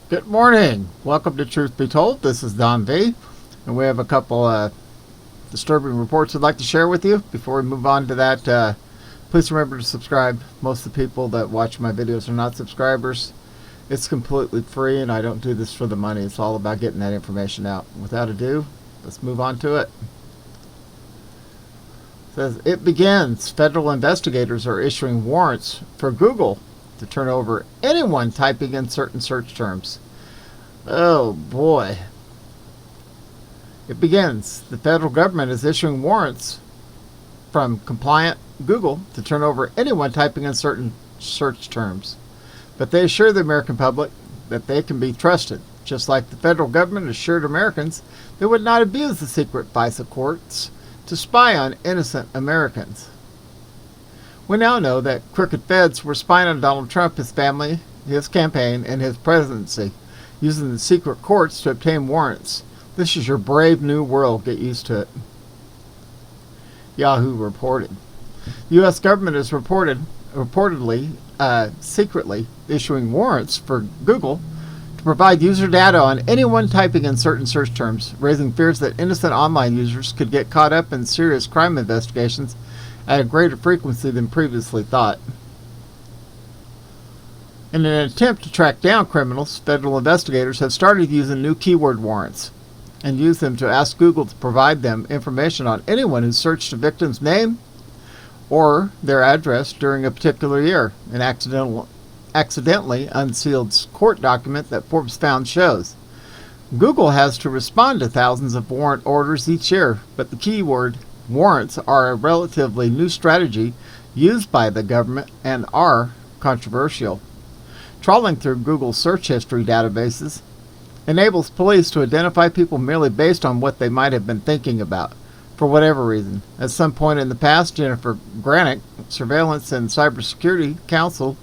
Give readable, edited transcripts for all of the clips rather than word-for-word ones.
Good morning. Welcome to Truth Be Told. This is Don V. And we have a couple disturbing reports I'd like to share with you. Before we move on to that, please remember to subscribe. Most of the people that watch my videos are not subscribers. It's completely free, and I don't do this for the money. It's all about getting that information out. Without ado, let's move on to it. It says, it begins. Federal investigators are issuing warrants for Google to turn over anyone typing in certain search terms. Oh boy. It begins. The federal government is issuing warrants from compliant Google to turn over anyone typing in certain search terms. But they assure the American public that they can be trusted, just like the federal government assured Americans they would not abuse the secret FISA courts to spy on innocent Americans. We now know that crooked feds were spying on Donald Trump, his family, his campaign, and his presidency, using the secret courts to obtain warrants. This is your brave new world. Get used to it. Yahoo reported. The U.S. government is reportedly secretly issuing warrants for Google to provide user data on anyone typing in certain search terms, raising fears that innocent online users could get caught up in serious crime investigations at a greater frequency than previously thought. In an attempt to track down criminals, federal investigators have started using new keyword warrants and use them to ask Google to provide them information on anyone who searched a victim's name or their address during a particular year. An accidentally unsealed court document that Forbes found shows. Google has to respond to thousands of warrant orders each year, but the keyword warrants are a relatively new strategy used by the government and are controversial. Trawling through Google's search history databases enables police to identify people merely based on what they might have been thinking about, for whatever reason. At some point in the past, Jennifer Granick, Surveillance and Cybersecurity Counsel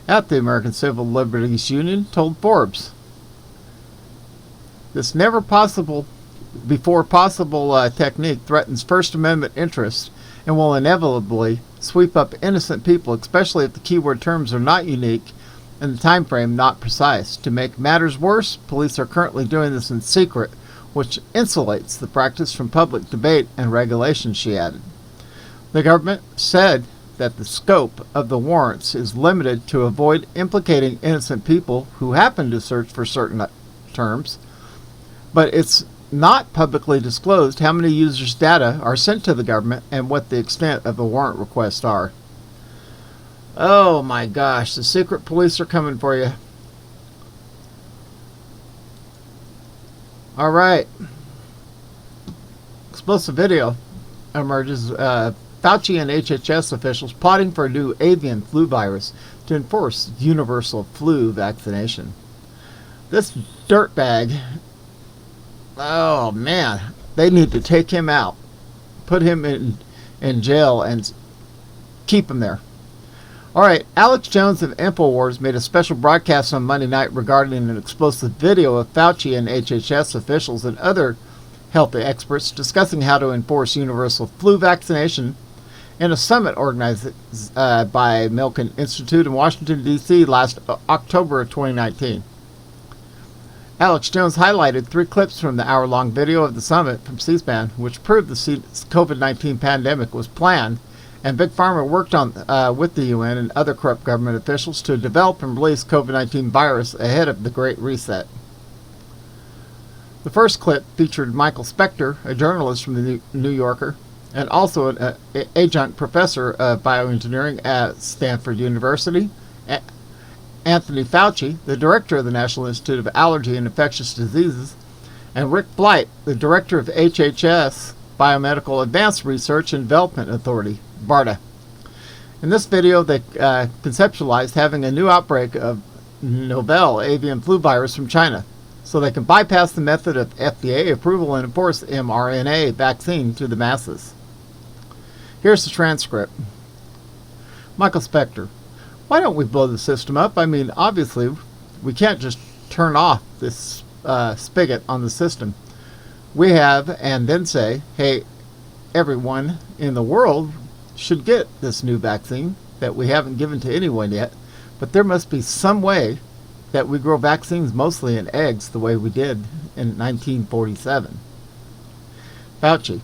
at the American Civil Liberties Union, told Forbes, "This never possible technique threatens First Amendment interests and will inevitably sweep up innocent people, especially if the keyword terms are not unique and the time frame not precise. To make matters worse, police are currently doing this in secret, which insulates the practice from public debate and regulation," she added. The government said that the scope of the warrants is limited to avoid implicating innocent people who happen to search for certain terms, but it's not publicly disclosed how many users' data are sent to the government and what the extent of the warrant requests are. Oh my gosh, the secret police are coming for you. All right. Explosive video emerges. Fauci and HHS officials plotting for a new avian flu virus to enforce universal flu vaccination. This dirtbag, oh man, they need to take him out, put him in jail, and keep him there. All right, Alex Jones of Infowars made a special broadcast on Monday night regarding an explosive video of Fauci and HHS officials and other health experts discussing how to enforce universal flu vaccination in a summit organized by Milken Institute in Washington, D.C. last October of 2019. Alex Jones highlighted 3 clips from the hour-long video of the summit from C-SPAN, which proved the COVID-19 pandemic was planned, and Big Pharma worked on with the UN and other corrupt government officials to develop and release COVID-19 virus ahead of the Great Reset. The first clip featured Michael Spector, a journalist from the New Yorker, and also an adjunct professor of bioengineering at Stanford University, Anthony Fauci, the director of the National Institute of Allergy and Infectious Diseases, and Rick Blight, the director of HHS, Biomedical Advanced Research and Development Authority, BARDA. In this video, they conceptualized having a new outbreak of novel avian flu virus from China, so they can bypass the method of FDA approval and enforce mRNA vaccine to the masses. Here's the transcript. Michael Spector: why don't we blow the system up? I mean, obviously, we can't just turn off this spigot on the system. We have, and then say, hey, everyone in the world should get this new vaccine that we haven't given to anyone yet, but there must be some way that we grow vaccines mostly in eggs the way we did in 1947. Fauci.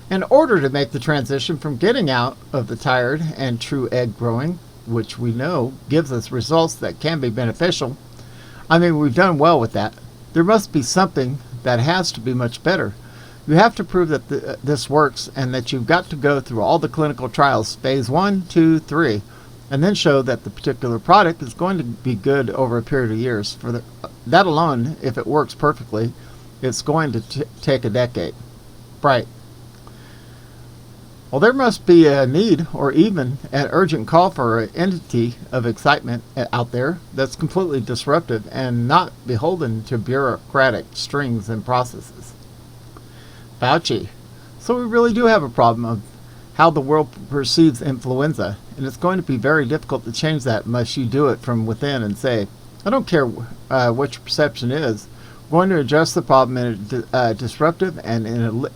In order to make the transition from getting out of the tired and true egg growing, which we know gives us results that can be beneficial, I mean, we've done well with that, there must be something that has to be much better. You have to prove that this works and that you've got to go through all the clinical trials, phase 1, 2, 3, and then show that the particular product is going to be good over a period of years. For that alone, if it works perfectly, it's going to take a decade. Right. Well, there must be a need or even an urgent call for an entity of excitement out there that's completely disruptive and not beholden to bureaucratic strings and processes. Fauci. So we really do have a problem of how the world perceives influenza, and it's going to be very difficult to change that unless you do it from within and say, I don't care what your perception is, we're going to address the problem in a disruptive and in a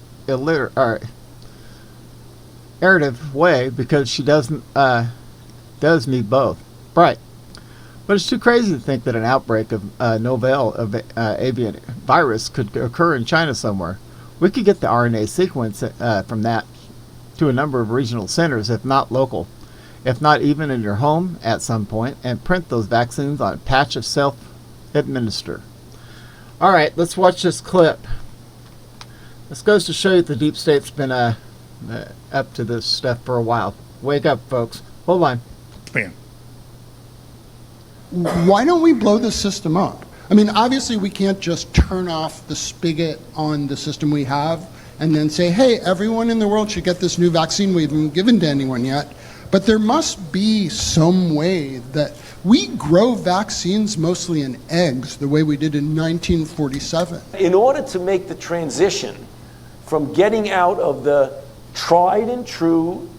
iterative way, because she does need both. Right. But it's too crazy to think that an outbreak of novel avian virus could occur in China somewhere. We could get the RNA sequence from that to a number of regional centers, if not local, if not even in your home at some point, and print those vaccines on a patch of self-administer. All right, let's watch this clip. This goes to show you the deep state's been up to this stuff for a while. Wake up, folks. Hold on. Bam. Why don't we blow the system up? I mean, obviously we can't just turn off the spigot on the system we have and then say, hey, everyone in the world should get this new vaccine we haven't given to anyone yet. But there must be some way that we grow vaccines mostly in eggs, the way we did in 1947. In order to make the transition from getting out of the tried and true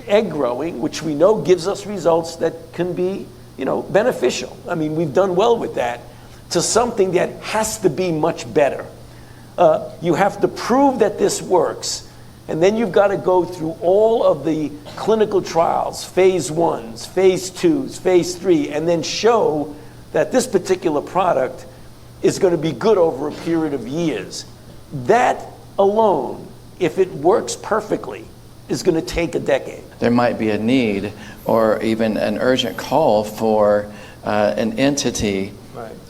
egg growing, which we know gives us results that can be, beneficial. I mean, we've done well with that, to something that has to be much better. You have to prove that this works, and then you've got to go through all of the clinical trials, phase 1s, phase 2s, phase 3, and then show that this particular product is going to be good over a period of years. That alone, if it works perfectly, is going to take a decade. There might be a need or even an urgent call for an entity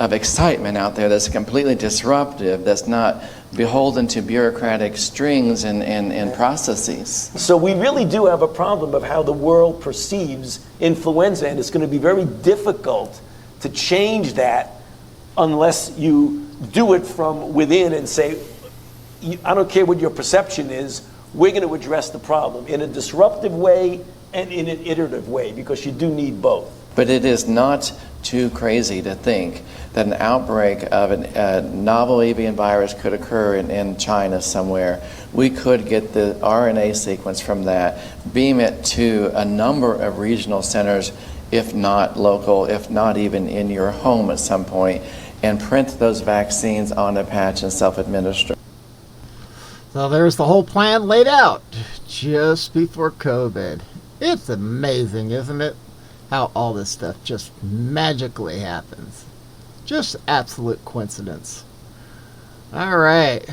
of excitement out there that's completely disruptive, that's not beholden to bureaucratic strings and processes. So we really do have a problem of how the world perceives influenza, and it's going to be very difficult to change that unless you do it from within and say, I don't care what your perception is, we're going to address the problem in a disruptive way and in an iterative way, because you do need both. But it is not too crazy to think that an outbreak of a novel avian virus could occur in China somewhere. We could get the RNA sequence from that, beam it to a number of regional centers, if not local, if not even in your home at some point, and print those vaccines on a patch and self-administer. So there's the whole plan laid out just before COVID. It's amazing, isn't it? How all this stuff just magically happens. Just absolute coincidence. All right.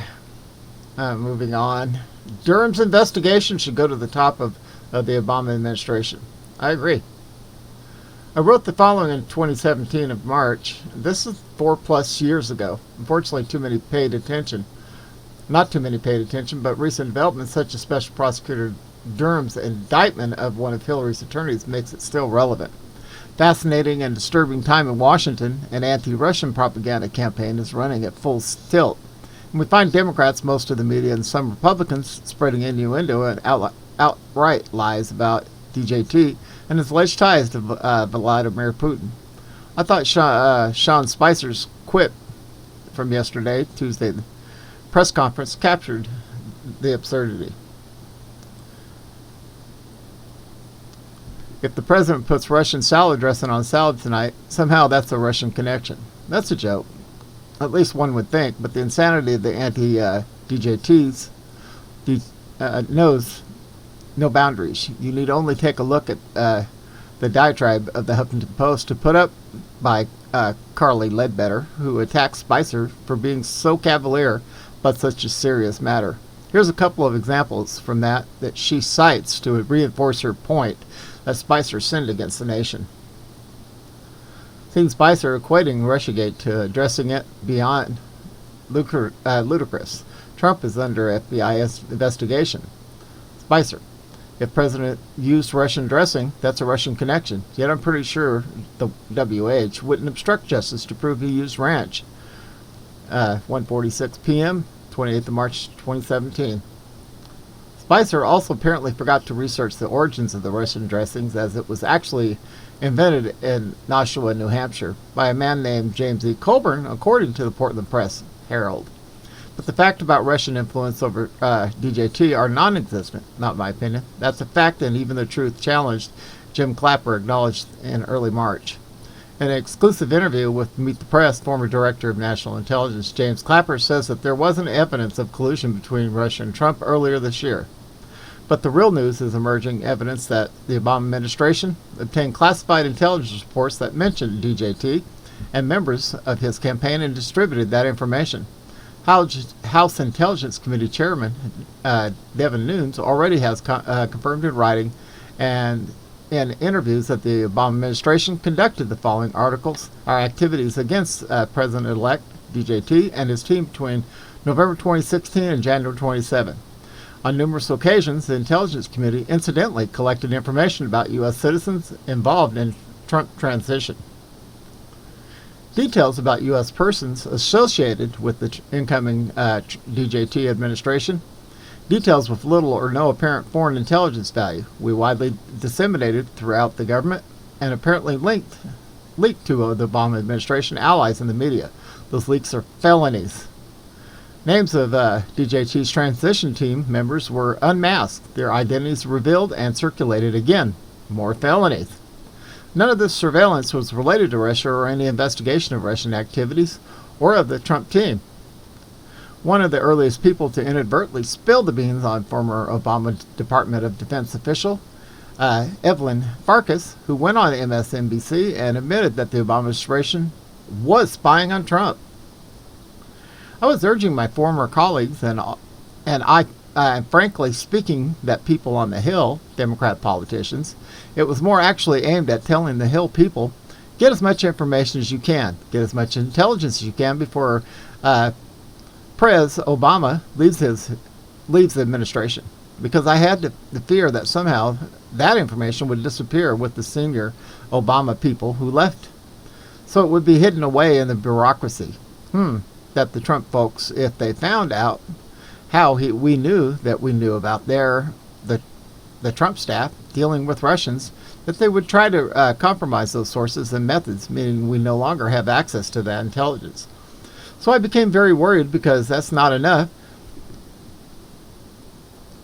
Moving on. Durham's investigation should go to the top of the Obama administration. I agree. I wrote the following in 2017 of March. This is 4+ years ago. Unfortunately, too many paid attention. Not too many paid attention, but recent developments such as Special Prosecutor Durham's indictment of one of Hillary's attorneys makes it still relevant. Fascinating and disturbing time in Washington. An anti-Russian propaganda campaign is running at full tilt. And we find Democrats, most of the media, and some Republicans spreading innuendo and outright lies about DJT and his alleged ties to Vladimir Putin. I thought Sean Spicer's quip from yesterday, Tuesday, press conference, captured the absurdity. If the president puts Russian salad dressing on salad tonight, somehow that's a Russian connection. That's a joke. At least one would think, but the insanity of the anti-DJTs knows no boundaries. You need only take a look at the diatribe of the Huffington Post to put up by Carly Ledbetter, who attacked Spicer for being so cavalier about such a serious matter. Here's a couple of examples from that she cites to reinforce her point that Spicer sinned against the nation. Seeing Spicer equating Russiagate to addressing it beyond ludicrous. Trump is under FBI investigation. Spicer: if President used Russian dressing, that's a Russian connection. Yet I'm pretty sure the WH wouldn't obstruct justice to prove he used ranch. 1:46 p.m., 28th of March 2017. Spicer also apparently forgot to research the origins of the Russian dressings, as it was actually invented in Nashua, New Hampshire, by a man named James E. Colburn, according to the Portland Press Herald. But the fact about Russian influence over DJT are non-existent, not my opinion. That's a fact, and even the truth challenged Jim Clapper acknowledged in early March. In an exclusive interview with Meet the Press, former Director of National Intelligence James Clapper says that there wasn't evidence of collusion between Russia and Trump earlier this year. But the real news is emerging evidence that the Obama administration obtained classified intelligence reports that mentioned DJT and members of his campaign and distributed that information. House Intelligence Committee Chairman Devin Nunes already has confirmed in writing and in interviews that the Obama administration conducted the following activities against President-elect DJT and his team between November 2016 and January 27. On numerous occasions, the Intelligence Committee incidentally collected information about U.S. citizens involved in Trump transition. Details about U.S. persons associated with the incoming DJT administration, details with little or no apparent foreign intelligence value, we widely disseminated throughout the government and apparently leaked to the Obama administration allies in the media. Those leaks are felonies. Names of DJT's transition team members were unmasked, their identities revealed and circulated again. More felonies. None of this surveillance was related to Russia or any investigation of Russian activities or of the Trump team. One of the earliest people to inadvertently spill the beans on former Obama Department of Defense official, Evelyn Farkas, who went on MSNBC and admitted that the Obama administration was spying on Trump. I was urging my former colleagues and frankly speaking, that people on the Hill, Democrat politicians, it was more actually aimed at telling the Hill people, get as much information as you can, get as much intelligence as you can before Prez Obama leaves the administration. Because I had the fear that somehow that information would disappear with the senior Obama people who left. So it would be hidden away in the bureaucracy. That the Trump folks, if they found out how we knew about the Trump staff dealing with Russians, that they would try to compromise those sources and methods, meaning we no longer have access to that intelligence. So I became very worried because that's not enough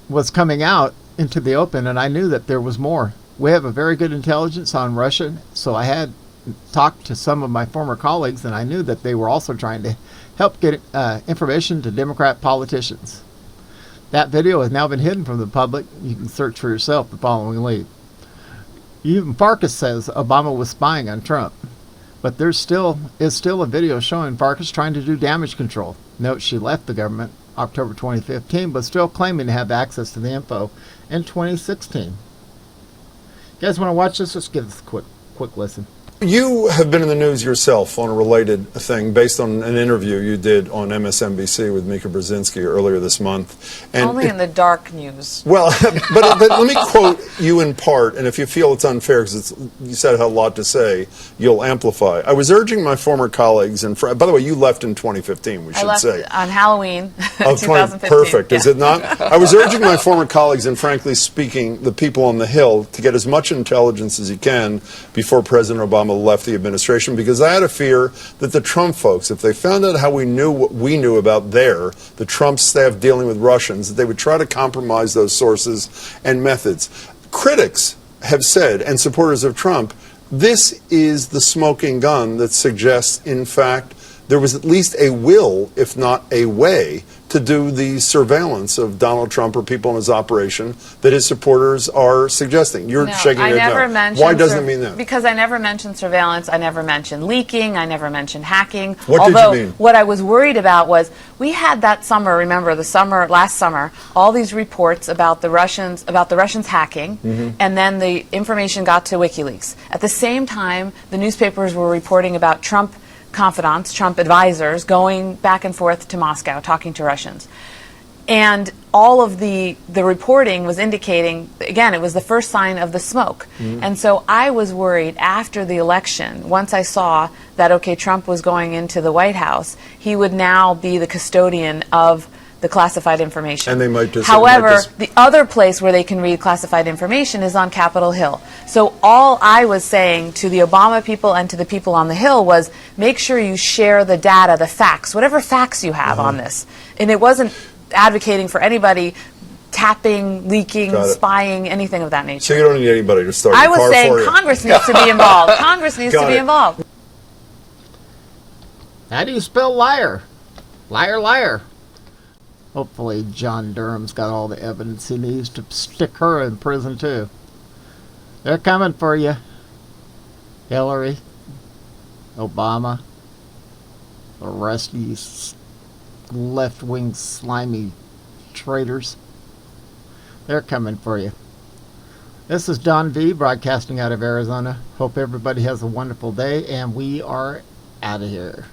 was coming out into the open, and I knew that there was more. We have a very good intelligence on Russia, so I had talked to some of my former colleagues, and I knew that they were also trying to help get information to Democrat politicians. That video has now been hidden from the public. You can search for yourself the following link. Even Farkas says Obama was spying on Trump, but there is still a video showing Farkas trying to do damage control. Note she left the government October 2015, but still claiming to have access to the info in 2016. You guys want to watch this? Let's give this a quick listen. You have been in the news yourself on a related thing based on an interview you did on MSNBC with Mika Brzezinski earlier this month. And only in the dark news. Well, but let me quote you in part, and if you feel it's unfair because you said a lot to say, you'll amplify. I was urging my former colleagues, and by the way, you left in 2015, we should say. I left on Halloween of 2015. Perfect, yeah. Is it not? I was urging my former colleagues, and frankly speaking, the people on the Hill, to get as much intelligence as you can before President Obama left the administration, because I had a fear that the Trump folks, if they found out how we knew what we knew about the Trump staff dealing with Russians, that they would try to compromise those sources and methods. Critics have said, and supporters of Trump, this is the smoking gun that suggests, in fact, there was at least a will, if not a way, to do the surveillance of Donald Trump or people in his operation that his supporters are suggesting. You're shaking your head no. Why doesn't it mean that? Because I never mentioned surveillance, I never mentioned leaking, I never mentioned hacking. What Although, did you mean? What I was worried about was we had that summer, remember last summer, all these reports about the Russians hacking, and then the information got to WikiLeaks. At the same time, the newspapers were reporting about Trump confidants, Trump advisors, going back and forth to Moscow, talking to Russians. And all of the reporting was indicating, again, it was the first sign of the smoke. And so I was worried after the election, once I saw that, okay, Trump was going into the White House, he would now be the custodian of the classified information. And they might just... However, the other place where they can read classified information is on Capitol Hill. So all I was saying to the Obama people and to the people on the Hill was make sure you share the data, the facts, whatever facts you have on this. And it wasn't advocating for anybody tapping, leaking, spying, anything of that nature. So you don't need anybody to start I was saying Congress needs to be involved. Congress needs to be involved. How do you spell liar? Liar, liar. Hopefully John Durham's got all the evidence he needs to stick her in prison too. They're coming for you. Hillary, Obama, the rest of you left-wing slimy traitors. They're coming for you. This is Don V, broadcasting out of Arizona. Hope everybody has a wonderful day, and we are out of here.